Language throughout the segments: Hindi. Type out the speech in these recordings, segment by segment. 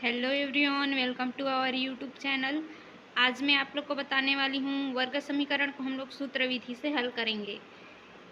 Hello everyone, welcome to our YouTube channel. आज मैं आप लोग को बताने वाली हूँ वर्ग समीकरण को हम लोग सूत्र विधि से हल करेंगे।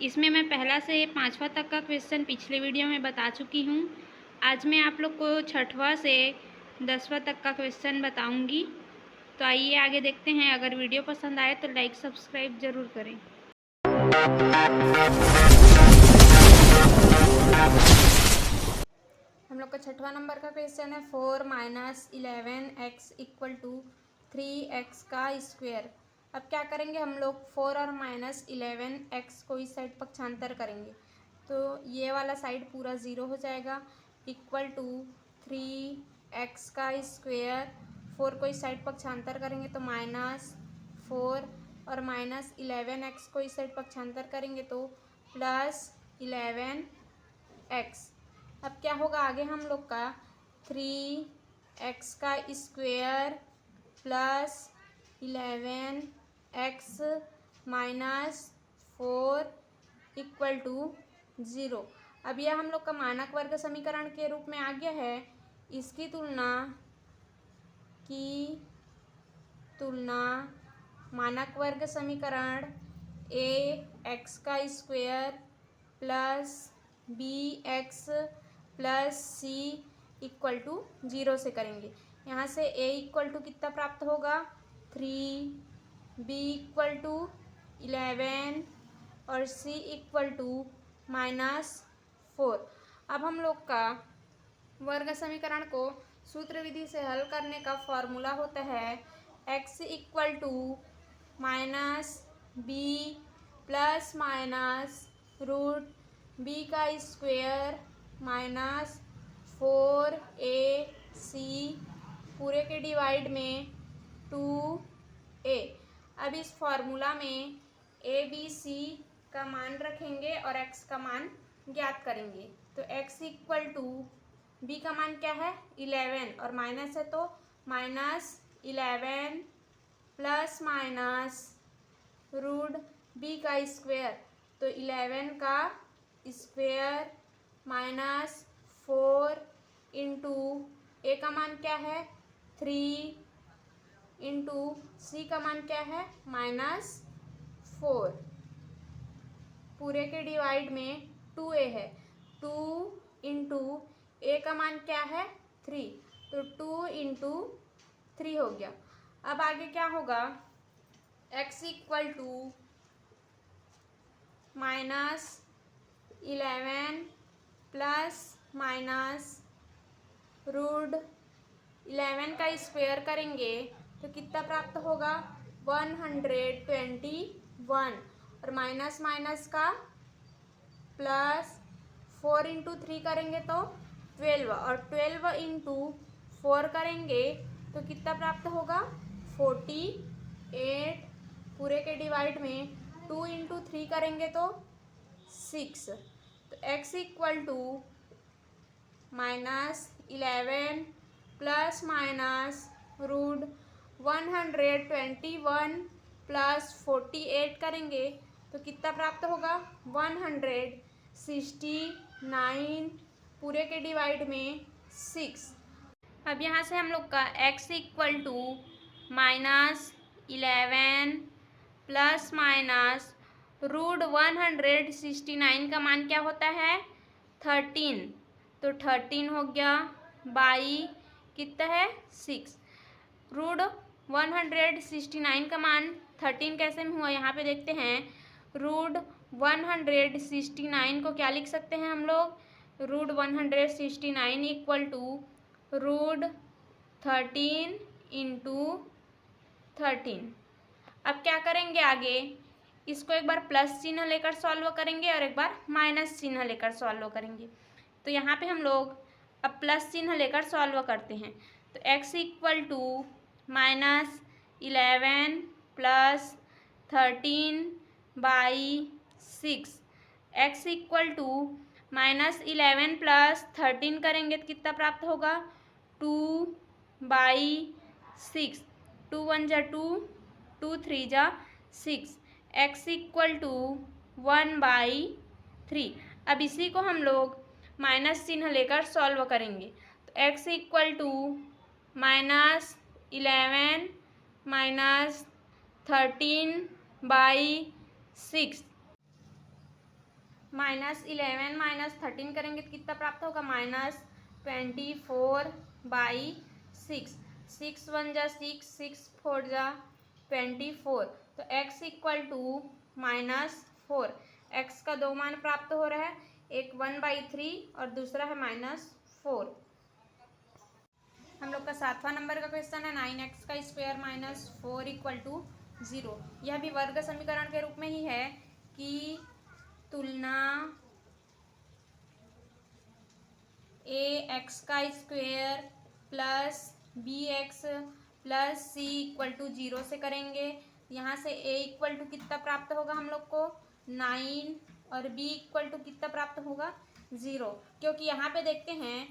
इसमें मैं पहला से पाँचवा तक का क्वेश्चन पिछले वीडियो में बता चुकी हूँ। आज मैं आप लोग को छठवां से 10वां तक का क्वेश्चन बताऊँगी। तो आइए आगे देखते हैं। अगर वीडियो पसंद आए तो लाइक सब्सक्राइब ज़रूर करें। हम लोग का छठवां नंबर का क्वेश्चन है 4 - 11x = 3x का स्क्वायर। अब क्या करेंगे हम लोग, 4 और -11x को इस साइड पक्षांतर करेंगे तो ये वाला साइड पूरा 0 हो जाएगा, इक्वल टू 3x का स्क्वायर। 4 को इस साइड पक्षांतर करेंगे तो -4 और -11x को इस साइड पक्षांतर करेंगे तो +11x। अब क्या होगा आगे हम लोग का, 3x का square plus 11x -4 equal to 0। अब यह हम लोग का मानक वर्ग समीकरण के रूप में आ गया है। इसकी तुलना मानक वर्ग समीकरण ax का square plus bx plus c equal to 0 से करेंगे। यहाँ से a इक्वल टू कितना प्राप्त होगा, 3, b इक्वल टू 11 और c इक्वल टू -4। अब हम लोग का वर्ग समीकरण को सूत्र विधि से हल करने का फॉर्मूला होता है x equal to -b plus minus root b का स्क्वायर -4ac पूरे के डिवाइड में 2a। अब इस फॉर्मूला में a b c का मान रखेंगे और x का मान ज्ञात करेंगे। तो x इक्वल टू b का मान क्या है, 11 और माइनस है तो -11 प्लस माइनस रूट b का स्क्वायर, तो 11 का स्क्वायर -4 इंटू ए का मान क्या है 3 इंटू सी का मान क्या है -4। पूरे के डिवाइड में 2a है, 2 इंटू ए का मान क्या है 3, तो 2 इंटू 3 हो गया। अब आगे क्या होगा, x equal to -11 plus minus root 11 का स्क्वायर करेंगे तो कितना प्राप्त होगा, 121 और माइनस माइनस का प्लस 4 इंटू 3 करेंगे तो 12 और 12 इंटू 4 करेंगे तो कितना प्राप्त होगा, 48। पूरे के डिवाइड में 2 इंटू 3 करेंगे तो 6। तो x equal to -11 plus minus root 121 plus 48 करेंगे तो कितना प्राप्त होगा, 169 पूरे के डिवाइड में 6। अब यहाँ से हम लोग का x equal to -11 plus minus root 169 का मान क्या होता है 13, तो 13 हो गया बाई कितना है 6। रूट 169 का मान 13 कैसे में हुआ यहाँ पे देखते हैं। रूट 169 को क्या लिख सकते हैं हम लोग, root 169 equal to root 13 into 13। अब क्या करेंगे आगे, इसको एक बार प्लस चिन्ह लेकर सॉल्व करेंगे और एक बार माइनस चिन्ह लेकर सॉल्व करेंगे। तो यहाँ पे हम लोग अब प्लस चिन्ह लेकर सॉल्व करते हैं। तो x equal to -11 plus 13 by 6। x equal to -11 plus 13 करेंगे तो कितना प्राप्त होगा, 2 बाई 6। 2 1 जा 2, 2 3 जा 6। x equal to 1/3। अब इसी को हम लोग माइनस चिन्ह लेकर सॉल्व करेंगे। तो x equal to minus 11 minus 13/6 minus 11 minus 13 करेंगे तो कितना प्राप्त होगा? -24/6 6 1 जा 6 6 4 जा 24। तो x इक्वल टू -4। x का दो मान प्राप्त हो रहा है, एक 1/3 और दूसरा है -4। हम लोग का 7वां नंबर का क्वेश्चन है 9x² - 4 = 0। यह भी वर्ग समीकरण के रूप में ही है कि तुलना ax² plus bx plus c = 0 से करेंगे। यहाँ से a इक्वल टू कितना प्राप्त होगा हम लोग को? 9 और b इक्वल टू कितना प्राप्त होगा? 0। क्योंकि यहाँ पे देखते हैं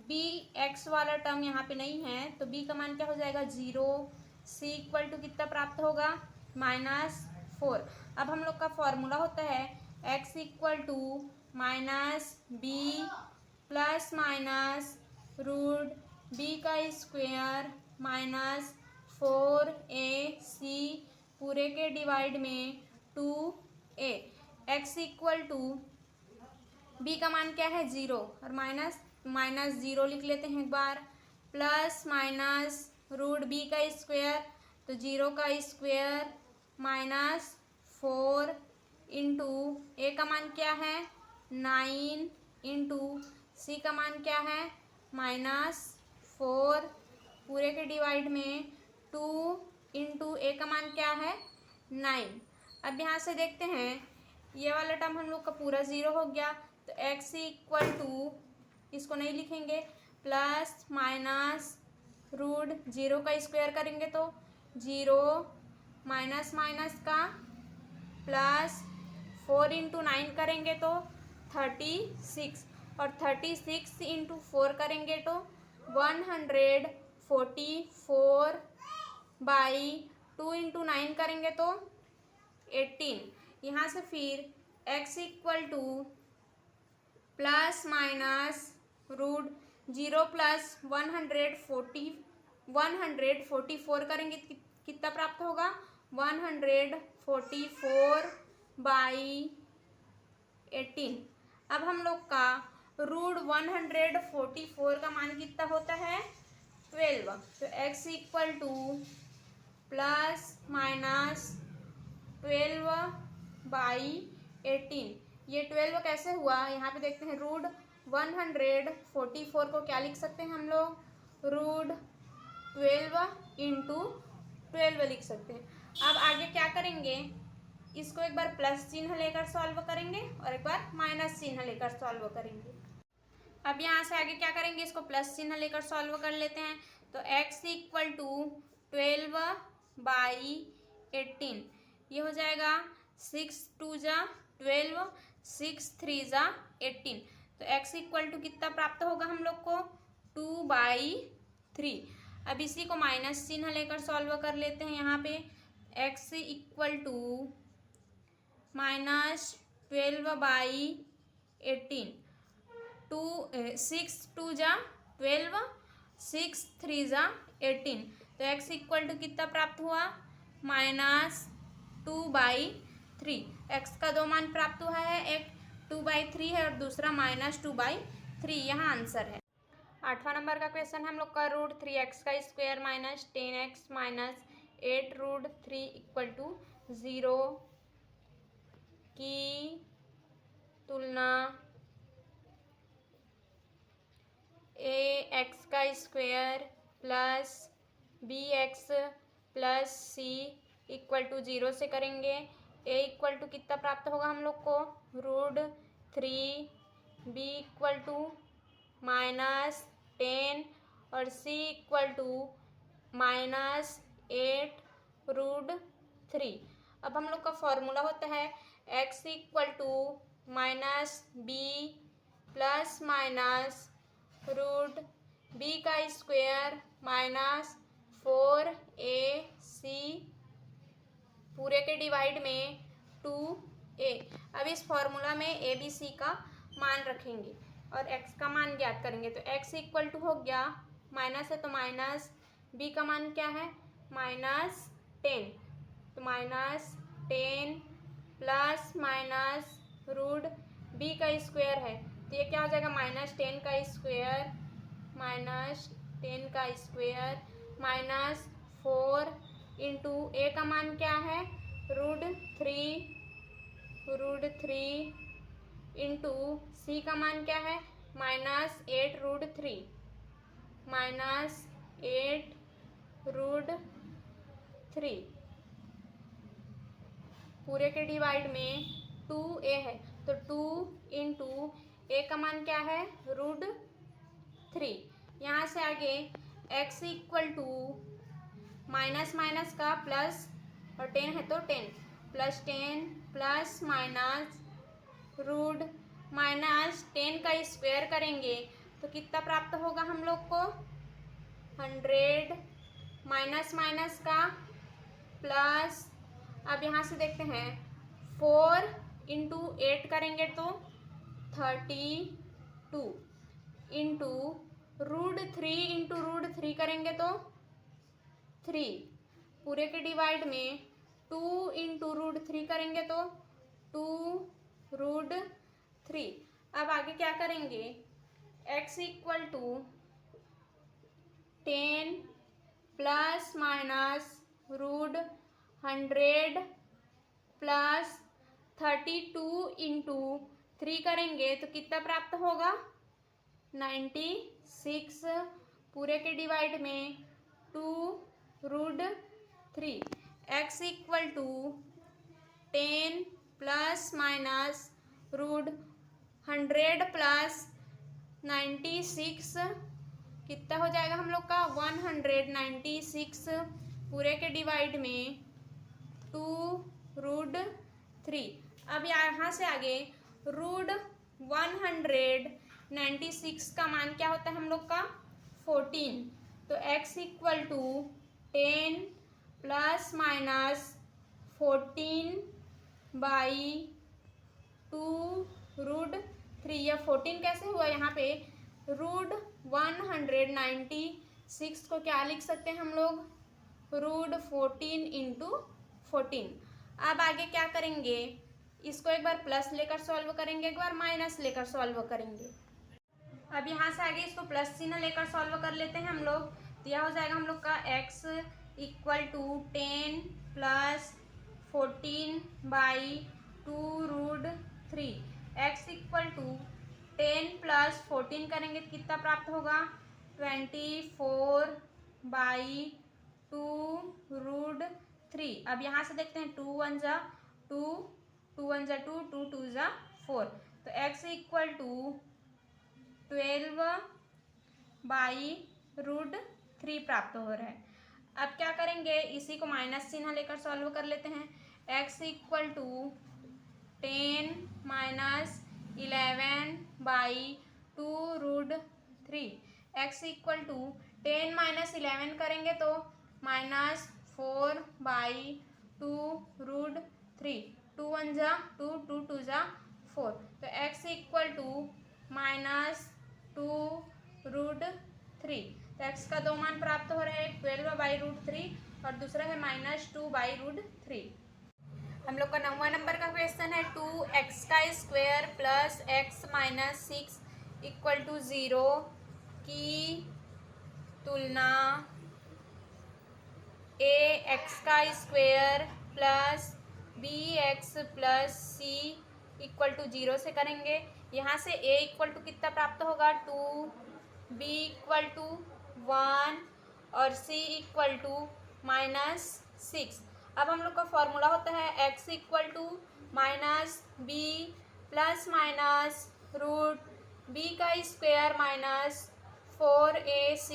b x वाला टर्म यहाँ पे नहीं है, तो b का मान क्या हो जाएगा? 0। c इक्वल टू कितना प्राप्त होगा? -4। अब हम लोग का फॉर्मूला होता है x equal to -b plus minus √b² minus 4ac पूरे के डिवाइड में 2a। x equal to b का मान क्या है? 0 और माइनस 0 लिख लेते हैं एक बार, प्लस माइनस √b², तो 0² माइनस 4 इंटू a का मान क्या है? 9 इंटू c का मान क्या है? -4 पूरे के डिवाइड में 2 इंटू a का मान क्या है? 9। अब यहाँ से देखते हैं ये वाला टर्म हम लोग का पूरा 0 हो गया, तो x इक्वल टू इसको नहीं लिखेंगे, प्लस माइनस √0² करेंगे तो 0 माइनस माइनस का प्लस 4 इंटू 9 करेंगे तो 36 और 36 इंटू 4 करेंगे तो 144/2 इंटू 9 करेंगे तो 18। यहाँ से फिर x equal two plus minus √0 plus 144 करेंगे तो कितना प्राप्त होगा? 144/18। अब हम लोग का √144 का मान कितना होता है? 12। तो x equal two plus minus 12/18। ये 12 कैसे हुआ? यहाँ पे देखते हैं √144 को क्या लिख सकते हैं हम लोग? √12 इंटू 12 लिख सकते हैं। अब आगे क्या करेंगे? इसको एक बार प्लस चिन्ह लेकर सॉल्व करेंगे और एक बार माइनस चिन्ह लेकर सॉल्व करेंगे। अब यहाँ से आगे क्या करेंगे? इसको प्लस चिन्ह लेकर सॉल्व कर लेते हैं। तो x इक्वल टू 12/18 ये हो जाएगा 6 2 जा 12 6 3 जा 18। तो x इक्वल टू कितना प्राप्त होगा हम लोग को? 2/3। अब इसी को माइनस चिन्ह लेकर सॉल्व कर लेते हैं। यहाँ पे x इक्वल टू -12/18 6 2 जा 12 6 3 जा 18। तो x इक्वल टू कितना प्राप्त हुआ? -2/3। x का दो मान प्राप्त हुआ है, एक 2/3 है और दूसरा -2/3। यहाँ आंसर है। 8वां नंबर का क्वेश्चन हम लोग का √3x² - 10x - 8√3 = 0 की तुलना ax² plus bx plus c = 0 से करेंगे। a इक्वल टू कितना प्राप्त होगा हम लोग को? √3, b इक्वल टू -10 और c इक्वल टू -8√3। अब हम लोग का फॉर्मूला होता है x equal to -b plus minus √b² minus 4ac पूरे के डिवाइड में 2a। अब इस फॉर्मूला में a b c का मान रखेंगे और x का मान ज्ञात करेंगे। तो x इक्वल टू हो गया माइनस है तो माइनस, बी का मान क्या है -10, तो -10 प्लस माइनस रूट बी का स्क्वायर है तो ये क्या हो जाएगा -10 का स्क्वायर, -10 का स्क्वायर -4 इंटू ए का मान क्या है √3 इंटू सी का मान क्या है -8 √3 -8 √3 पूरे के डिवाइड में 2a है तो 2 इंटू ए का मान क्या है √3। यहाँ से आगे x equal to minus minus का प्लस और 10 है तो 10 प्लस 10 प्लस माइनस -10 का स्क्वायर करेंगे तो कितना प्राप्त होगा हम लोग को 100 माइनस माइनस का प्लस, अब यहाँ से देखते हैं 4 इंटू 8 करेंगे तो 32 इंटू √3 इंटू √3 करेंगे तो 3 पूरे के डिवाइड में 2 इंटू √3 करेंगे तो 2 √3। अब आगे क्या करेंगे x equal to 10 plus minus √100 plus 32 into 3 करेंगे तो कितना प्राप्त होगा 96 पूरे के डिवाइड में 2 √3। x equal to 10 plus minus √100 plus 96 कितना हो जाएगा हम लोग का 196 पूरे के डिवाइड में 2 √3। अब यहाँ से आगे √196 का मान क्या होता है हम लोग का 14, तो x equal to 10 plus minus 14/2 √3। यह 14 कैसे हुआ यहाँ पे √196 को क्या लिख सकते हैं हम लोग √14 इंटू 14। अब आगे क्या करेंगे इसको एक बार प्लस लेकर सॉल्व करेंगे, एक बार माइनस लेकर सॉल्व करेंगे। अब यहाँ से आगे इसको प्लस चिन्ह लेकर सॉल्व कर लेते हैं हम लोग, तो यह हो जाएगा हम लोग का x equal to 10 plus 14/2 √3। x equal to 10 plus 14 करेंगे तो कितना प्राप्त होगा 24/2 √3। अब यहाँ से देखते हैं 2 1 जा 2, 2 1 जा 2, 2 2 जा 4, तो x इक्वल टू 12/√3 प्राप्त हो रहा है। अब क्या करेंगे इसी को माइनस चिन्ह लेकर सॉल्व कर लेते हैं। x equal to 10 minus 11/2 √3। x equal to 10 minus 11 करेंगे तो -4/2 √3। 2 1 जा 2, 2 2 जा 4, तो x इक्वल टू -2 √3। तो x का दो मान प्राप्त हो रहा है, 12/√3 और दूसरा है -2/√3। हम लोग का 9वां नंबर का क्वेश्चन है 2x² plus x minus 6 equal to 0 की तुलना ax² plus bx plus c equal to 0 से करेंगे। यहाँ से a इक्वल टू कितना प्राप्त होगा 2, b इक्वल टू 1 और c इक्वल टू -6। अब हम लोग का फॉर्मूला होता है x equal to -b plus minus √b² minus 4ac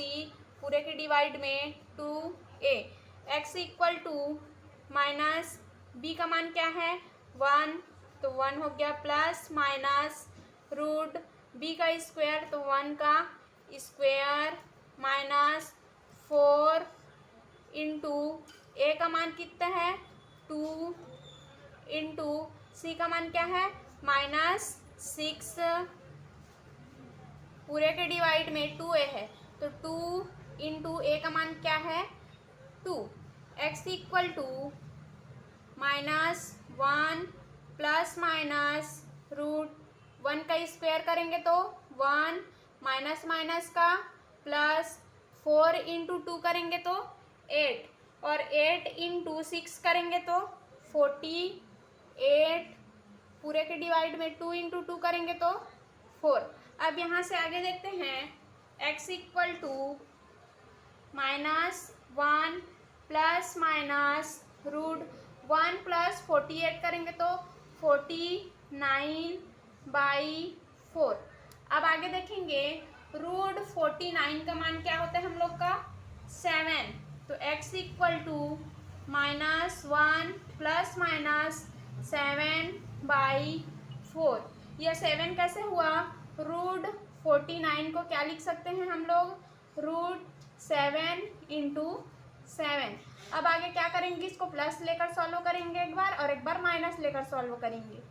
पूरे के डिवाइड में 2a। x equal to -b का मान क्या है 1, तो 1 हो गया प्लस माइनस √b² तो 1 का स्क्वायर माइनस 4 इंटू a का मान कितना है 2 इंटू c का मान क्या है -6 पूरे के डिवाइड में 2a है तो 2 इंटू ए का मान क्या है 2। X equal to -1 plus minus √1 का स्क्वायर करेंगे तो 1 माइनस माइनस का प्लस 4 इंटू 2 करेंगे तो 8 और 8 इंटू 6 करेंगे तो 48 पूरे के डिवाइड में 2 इंटू 2 करेंगे तो 4। अब यहाँ से आगे देखते हैं x equal to -1 plus minus √1 plus 48 करेंगे तो 49/4। अब आगे देखेंगे √49 का मान क्या होता है हम लोग का 7। तो x equal to -1 plus minus 7/4। यह 7 कैसे हुआ √49 को क्या लिख सकते हैं हम लोग √7 इंटू 7। अब आगे क्या करेंगे इसको प्लस लेकर सॉल्व करेंगे एक बार और एक बार माइनस लेकर सॉल्व करेंगे।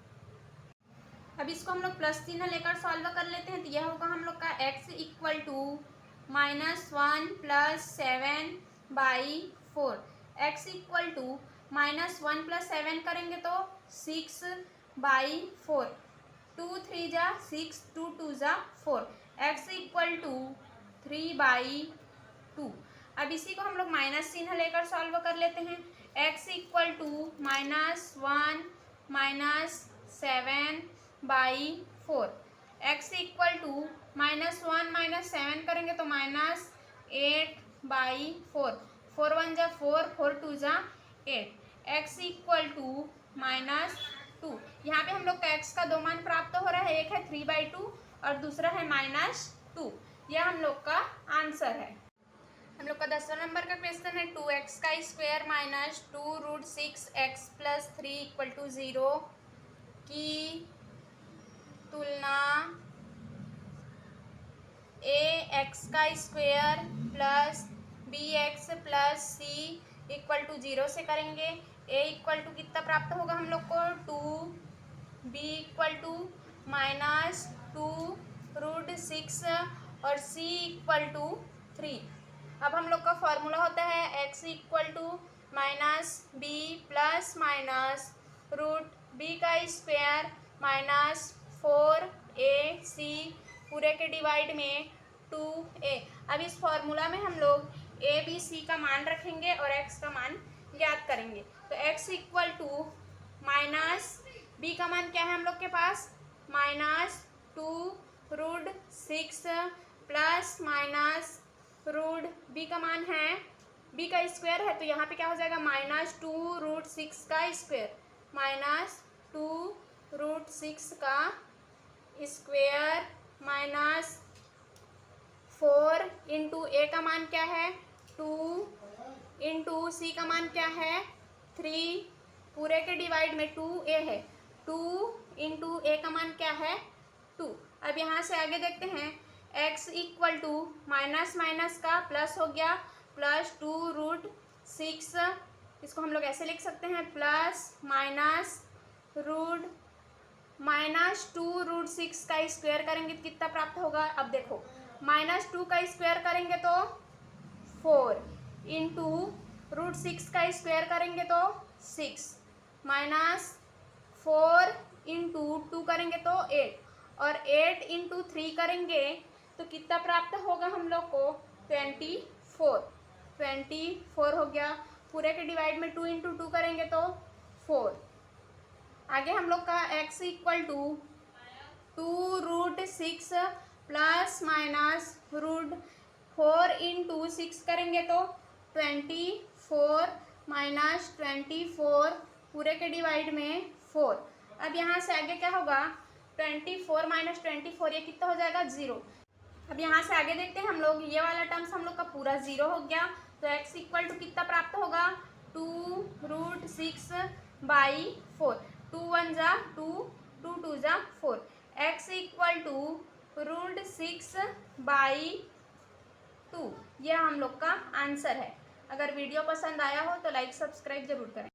अब इसको हम लोग प्लस चिन्ह लेकर सॉल्व कर लेते हैं तो यह होगा हम लोग का x equal to -1 plus 7/4। x equal to -1 plus 7 करेंगे तो 6/4। 2 3 जा 6, 2 2 जा 4। x equal to 3/2। अब इसी को हम लोग माइनस चिन्ह लेकर सॉल्व कर लेते हैं। x equal to -1 minus 7/4। x equal to -1 minus 7 करेंगे तो -8/4। 4 1 जा 4, 4 2 जा 8। x equal to -2। यहाँ पे हम लोग का x का दो मान प्राप्त हो रहा है, एक है 3/2 और दूसरा है -2। यह हम लोग का आंसर है। हम लोग का 10वां नंबर का क्वेश्चन है 2x का स्क्वायर माइनस 2√6x प्लस 3 = 0 की तुलना ax का square plus bx plus c = 0 से करेंगे। a इक्वल टू कितना प्राप्त होगा हम लोग को 2, b इक्वल टू -2√6 और c इक्वल टू 3। अब हम लोग का फॉर्मूला होता है x equal to -b plus minus √b का स्क्वायर माइनस 4ac पूरे के डिवाइड में 2a। अब इस फॉर्मूला में हम लोग a b c का मान रखेंगे और x का मान ज्ञात करेंगे। तो x इक्वल टू -b का मान क्या है हम लोग के पास -2√6 प्लस माइनस √b का मान है b का स्क्वायर है तो यहाँ पे क्या हो जाएगा -2√6 का स्क्वायर -2√6 का स्क्वायर माइनस 4 इंटू a का मान क्या है 2 इंटू c का मान क्या है 3 पूरे के डिवाइड में 2a है 2 इंटू a का मान क्या है 2। अब यहाँ से आगे देखते हैं x equal to minus minus का प्लस हो गया प्लस 2√6। इसको हम लोग ऐसे लिख सकते हैं प्लस -2√6 का स्क्वायर करेंगे तो कितना प्राप्त होगा। अब देखो -2 का स्क्वायर करेंगे तो 4 इंटू √6 का स्क्वायर करेंगे तो 6 -4 इंटू 2 करेंगे तो 8 और 8 इंटू 3 करेंगे तो कितना प्राप्त होगा हम लोग को 24 हो गया। पूरे के डिवाइड में 2 इंटू 2 करेंगे तो 4। आगे हम लोग का x equal to 2√6 plus minus √4 into 6 करेंगे तो 24 -24 पूरे के डिवाइड में 4। अब यहाँ से आगे क्या होगा 24 - 24 ये कितना हो जाएगा 0। अब यहाँ से आगे देखते हैं हम लोग ये वाला टर्म्स हम लोग का पूरा 0 हो गया तो x इक्वल टू कितना प्राप्त होगा 2√6/4। 2 1 जा 2, 2 2 जा 4। x इक्वल टू √6/2 यह हम लोग का आंसर है। अगर वीडियो पसंद आया हो तो लाइक सब्सक्राइब जरूर करें।